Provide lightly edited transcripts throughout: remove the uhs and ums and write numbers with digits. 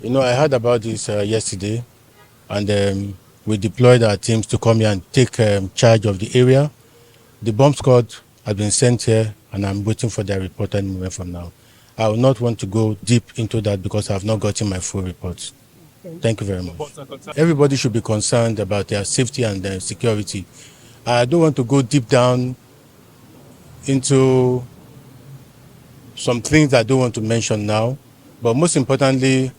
I heard about this yesterday, and we deployed our teams to come here and take charge of the area. The bomb squad has been sent here, and I'm waiting for their report any moment from now. I will not want to go deep into that because I have not gotten my full reports. Thank you very much. Everybody should be concerned about their safety and their security. I don't want to go deep down into some things I don't want to mention now, but most importantly,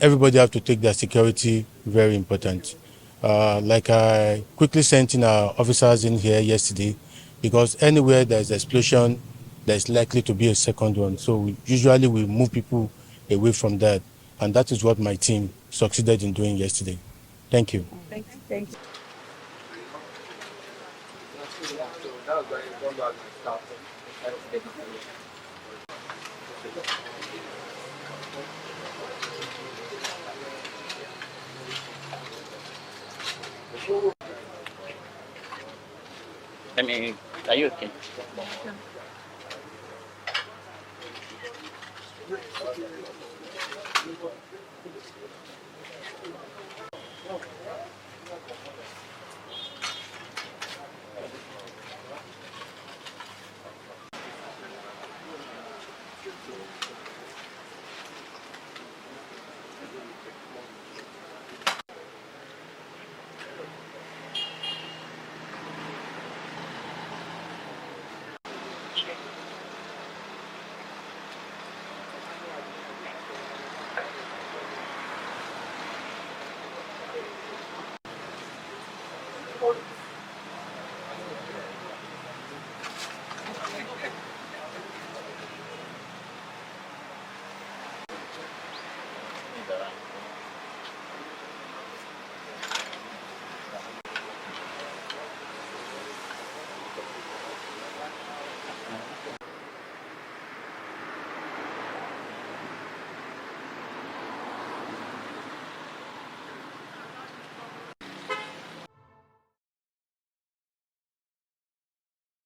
everybody have to take their security very important. Like I quickly sent in our officers in here yesterday, because anywhere there's explosion, there's likely to be a second one. So usually we move people away from that, and that is what my team succeeded in doing yesterday. Thank you. Thank you. Are you okay?